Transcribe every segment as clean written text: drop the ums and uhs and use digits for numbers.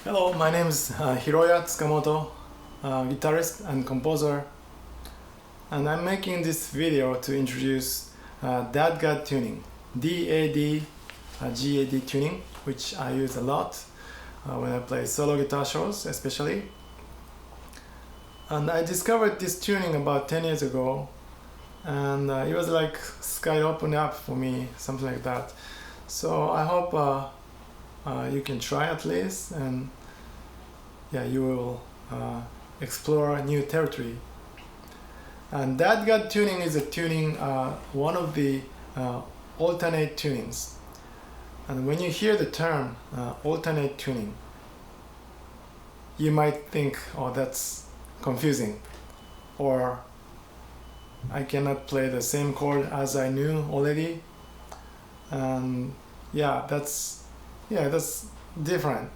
Hello, my name is Hiroya Tsukamoto, guitarist and composer, and I'm making this video to introduce DADGAD tuning, DADGAD tuning, which I use a lot when I play solo guitar shows especially. And I discovered this tuning about 10 years ago, and it was like sky opened up for me, something like that. So I hope you can try at least, and yeah, you will explore new territory. And DADGAD tuning is a tuning, one of the alternate tunings. And when you hear the term alternate tuning, you might think, oh, that's confusing, or I cannot play the same chord as I knew already. And yeah, that's different.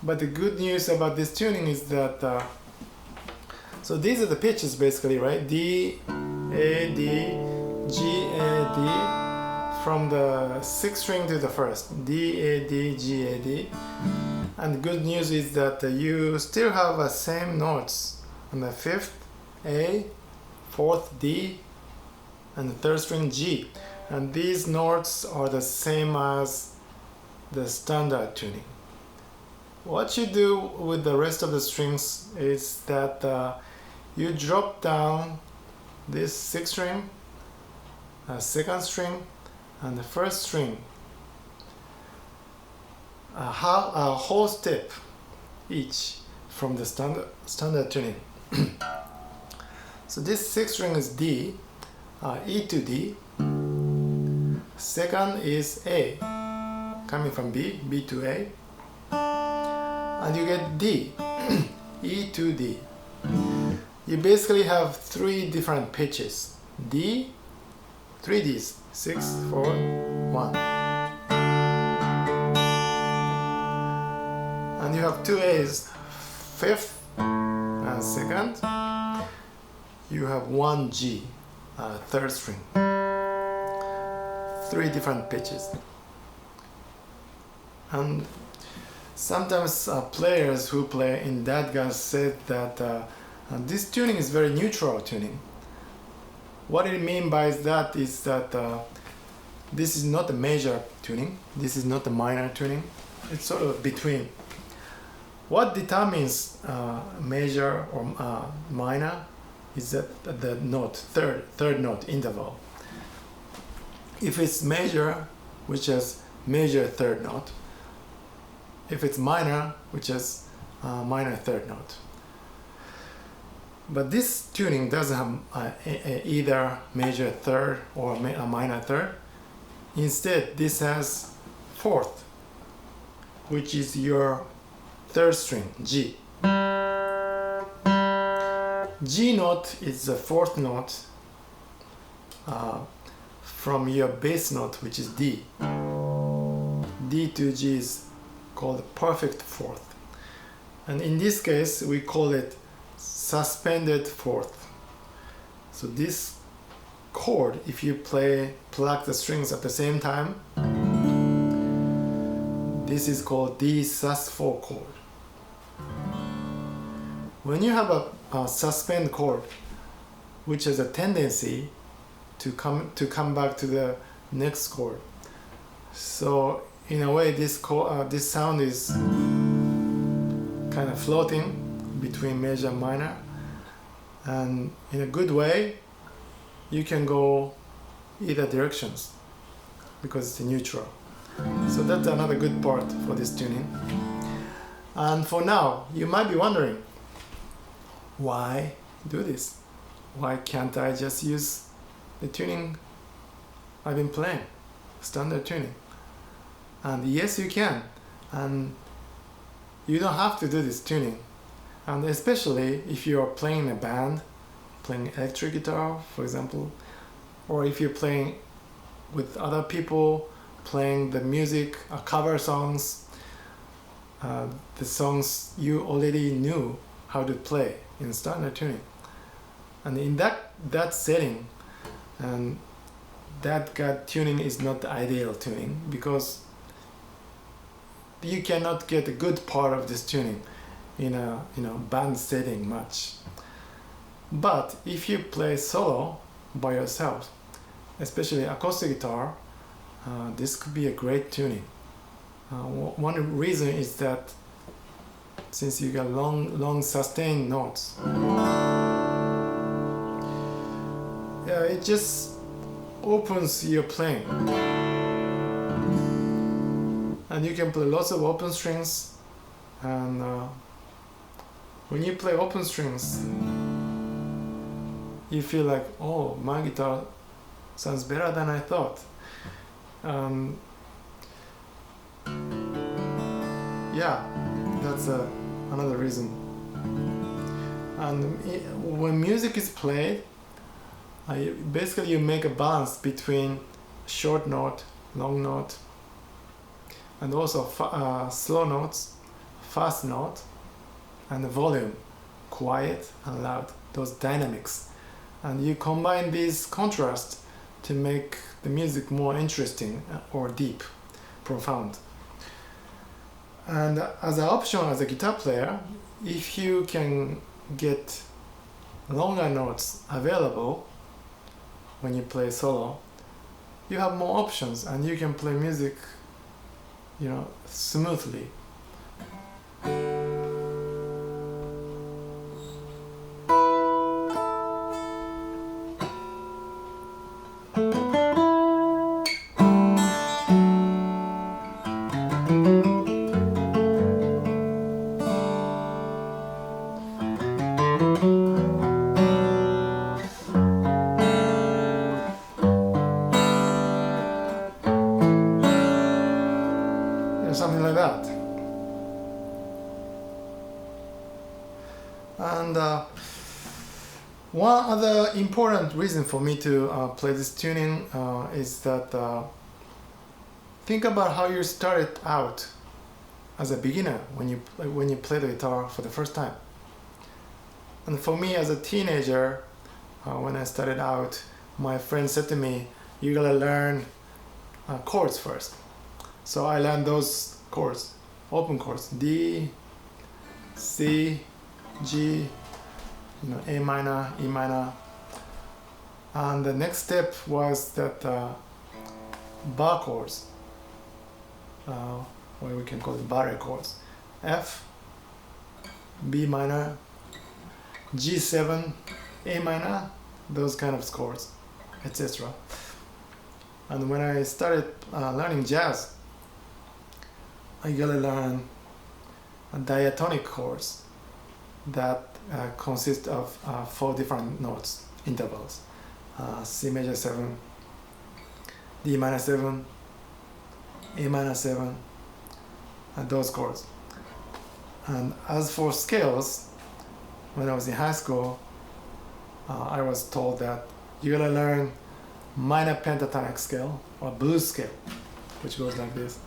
But the good news about this tuning is that so these are the pitches basically, right? D, A, D, G, A, D, from the sixth string to the first. D, A, D, G, A, D. And the good news is that you still have the same notes on the fifth A, fourth D, and the third string G. And these notes are the same as the standard tuning. What you do with the rest of the strings is that you drop down this sixth string, second string, and the first string a whole step each from the standard tuning. So this sixth string is D, E to D. Second is A, coming from B, B to A. And you get D, E to D. You basically have three different pitches. D, three Ds, 6, 4, 1. And you have two A's, fifth and second. You have one G, third string. Three different pitches. And sometimes players who play in DADGAD said that this tuning is very neutral tuning. What it means by that is that this is not a major tuning, this is not a minor tuning, it's sort of between. What determines major or minor is that the note, third note interval. If it's major, which is major third note, if it's minor, which is minor third note. But this tuning doesn't have either major third or a minor third. Instead, this has fourth, which is your third string, G. G note is the fourth note from your bass note, which is D. D to G is called perfect fourth, and in this case we call it suspended fourth. So this chord, if you pluck the strings at the same time, this is called D sus4 chord. When you have a suspend chord, which has a tendency to come back to the next chord, so in a way, this sound is kind of floating between major and minor, and in a good way, you can go either directions because it's neutral. So that's another good part for this tuning. And for now, you might be wondering, why do this? Why can't I just use the tuning I've been playing, standard tuning? And yes, you can, and you don't have to do this tuning. And especially if you're playing in a band, playing electric guitar, for example, or if you're playing with other people, playing the music, cover songs, the songs you already knew how to play in standard tuning. And in that setting, and DADGAD tuning is not the ideal tuning, because you cannot get a good part of this tuning in a band setting much. But if you play solo by yourself, especially acoustic guitar, this could be a great tuning. One reason is that since you got long sustained notes, it just opens your playing, and you can play lots of open strings. And when you play open strings, you feel like, oh, my guitar sounds better than I thought. Yeah, that's another reason. And when music is played, basically you make a balance between short note, long note, and also slow notes, fast note, and the volume, quiet and loud, those dynamics. And you combine these contrasts to make the music more interesting or deep, profound. And as an option as a guitar player, if you can get longer notes available when you play solo, you have more options and you can play music, smoothly. Something like that. And one other important reason for me to play this tuning is that think about how you started out as a beginner when you play the guitar for the first time. And for me as a teenager, when I started out, my friend said to me, you gotta learn chords first. So I learned those chords, open chords, D, C, G, A minor, E minor. And the next step was that bar chords, what we can call it barre chords, F, B minor, G7, A minor, those kind of chords, etc. And when I started learning jazz, I gotta learn diatonic chords that consist of 4 different notes, intervals. C major 7, D minor 7, A minor 7, and those chords. And as for scales, when I was in high school, I was told that you gotta learn minor pentatonic scale or blues scale, which goes like this.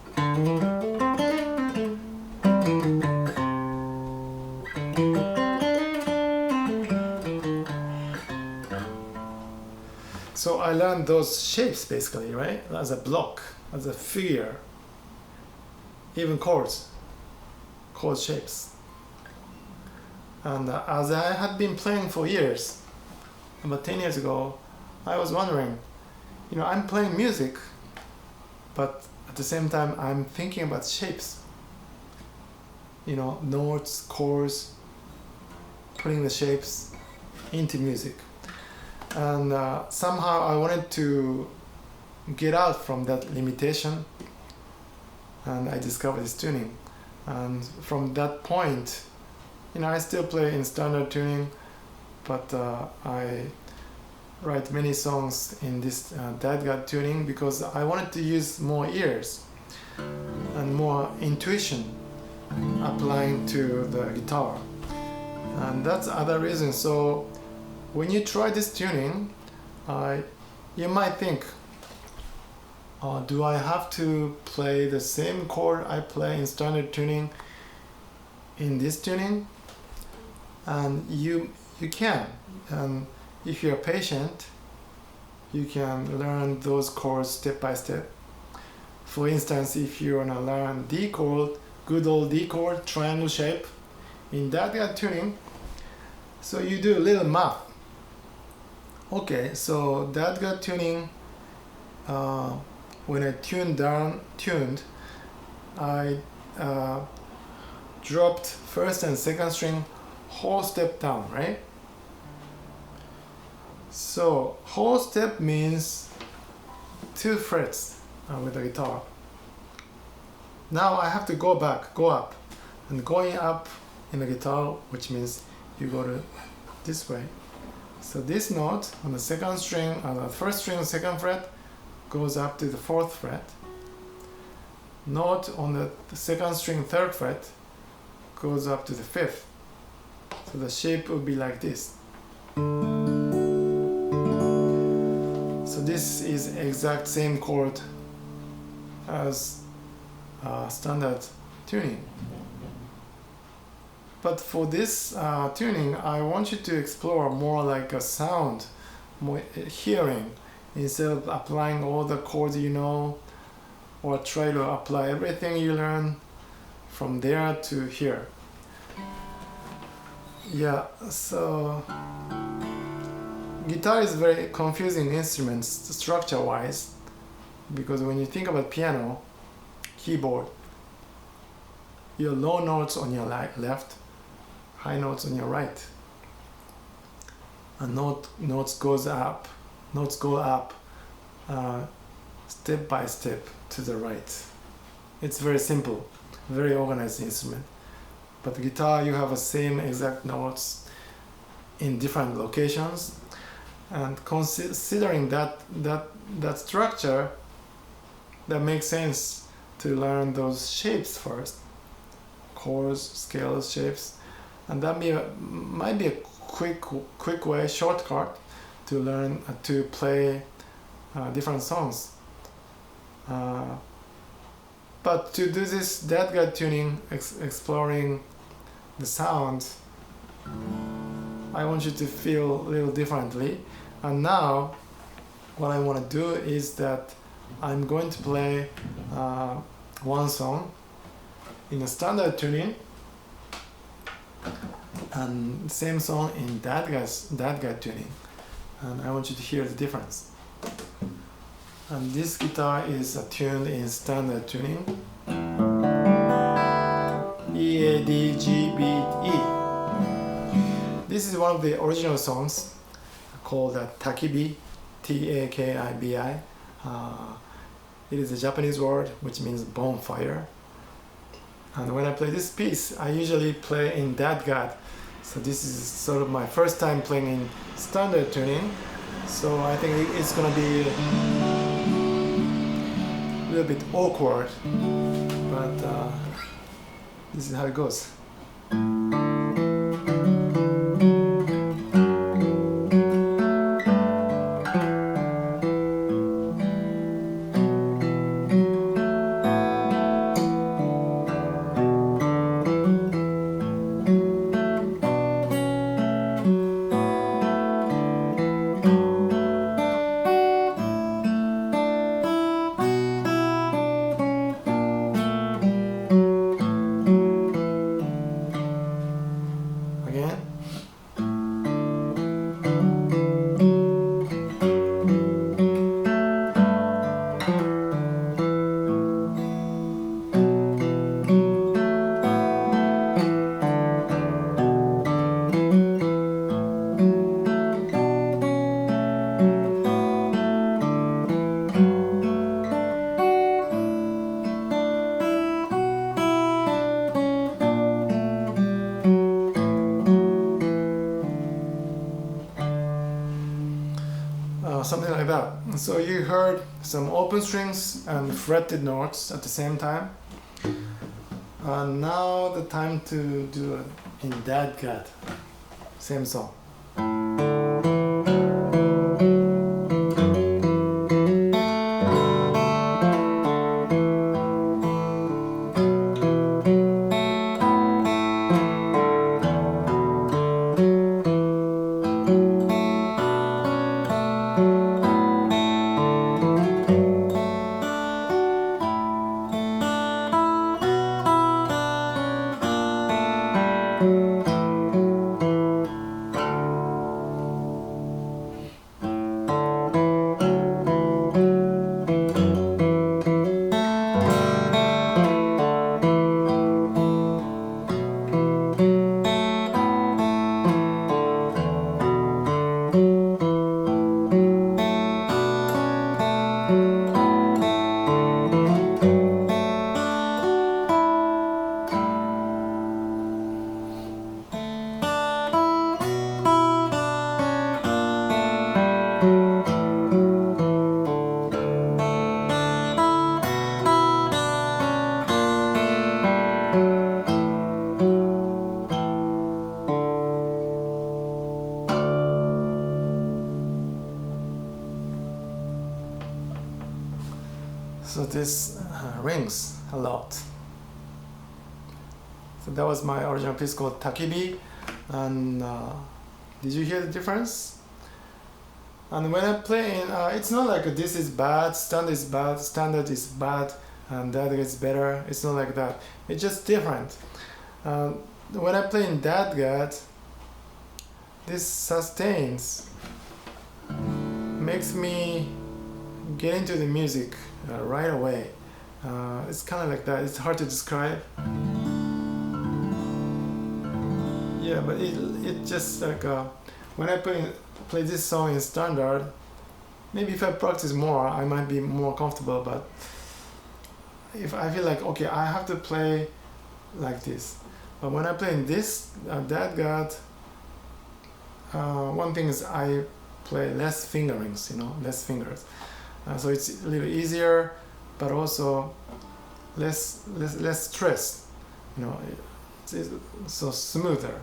So I learned those shapes basically, right? As a block, as a figure, even chord shapes. And as I had been playing for years, about 10 years ago, I was wondering, I'm playing music, but at the same time, I'm thinking about shapes. Notes, chords, putting the shapes into music. And somehow I wanted to get out from that limitation, and I discovered this tuning. And from that point, I still play in standard tuning, but I write many songs in this DADGAD tuning because I wanted to use more ears and more intuition applying to the guitar. And that's other reason. So when you try this tuning, you might think, do I have to play the same chord I play in standard tuning in this tuning? And you can. And if you're patient, you can learn those chords step by step. For instance, if you want to learn D chord good old D chord, triangle shape. In DADGAD tuning, so you do a little math. Okay, so DADGAD tuning, when I tuned, I dropped first and second string whole step down, right? So whole step means 2 frets with the guitar. Now I have to go up, and going up in the guitar, which means you go to this way. So this note on the second string, on the first string, second fret, goes up to the 4th fret. Note on the second string, 3rd fret, goes up to the 5th. So the shape would be like this. So this is exact same chord as standard tuning. But for this tuning, I want you to explore more like a sound, more hearing, instead of applying all the chords you know, or try to apply everything you learn from there to here. Yeah, so guitar is a very confusing instrument structure-wise, because when you think about piano, keyboard, your low notes on your left, high notes on your right, and notes go up step by step to the right. It's very simple, very organized instrument. But the guitar, you have the same exact notes in different locations, and considering that structure, that makes sense to learn those shapes first, chords, scales, shapes, and that might be a quick way, shortcut to learn to play different songs. But to do this DADGAD tuning, exploring the sound, I want you to feel a little differently. And now what I want to do is that I'm going to play one song in a standard tuning and same song in DADGAD tuning, and I want you to hear the difference. And this guitar is tuned in standard tuning, E, A, D, G, B, E. This is one of the original songs called Takibi, T-A-K-I-B-I. It is a Japanese word which means bonfire. And when I play this piece, I usually play in DADGAD. So this is sort of my first time playing in standard tuning. So I think it's gonna be a little bit awkward, but this is how it goes. Something like that. So you heard some open strings and fretted notes at the same time. Now the time to do it in DADGAD. Same song. this rings a lot. So that was my original piece called Takibi, and did you hear the difference? And when I play in, it's not like this is bad, standard is bad, and that is better. It's not like that. It's just different. When I play in DADGAD, this sustains makes me get into the music right away. It's kind of like that. It's hard to describe. Yeah, but it just like when I play this song in standard, maybe if I practice more, I might be more comfortable. But if I feel like, okay, I have to play like this. But when I play in this DADGAD, one thing is I play less fingerings, less fingers. So it's a little easier, but also less stress, it's so smoother.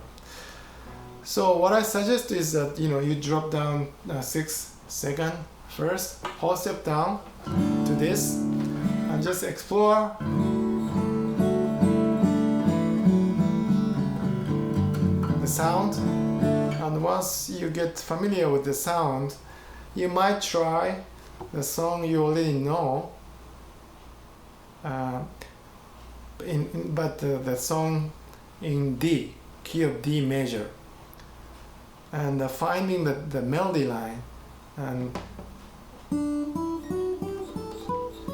So what I suggest is that you drop down 6 seconds first, whole step down to this, and just explore. The sound, and once you get familiar with the sound, you might try the song you already know, but the song in D, key of D major, and finding the melody line. And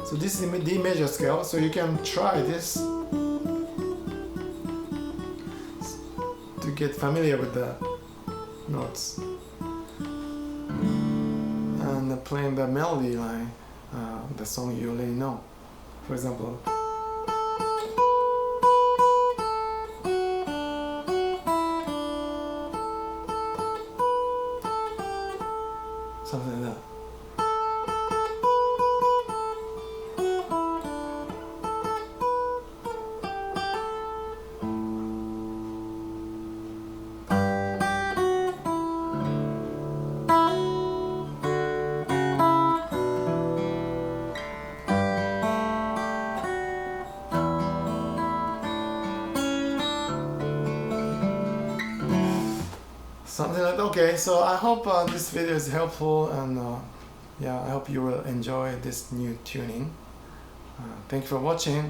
so this is the D major scale, so you can try this to get familiar with the notes and playing the melody line, the song you already know. For example, something like that. Something like that. Okay, so I hope this video is helpful, and yeah, I hope you will enjoy this new tuning. Thank you for watching.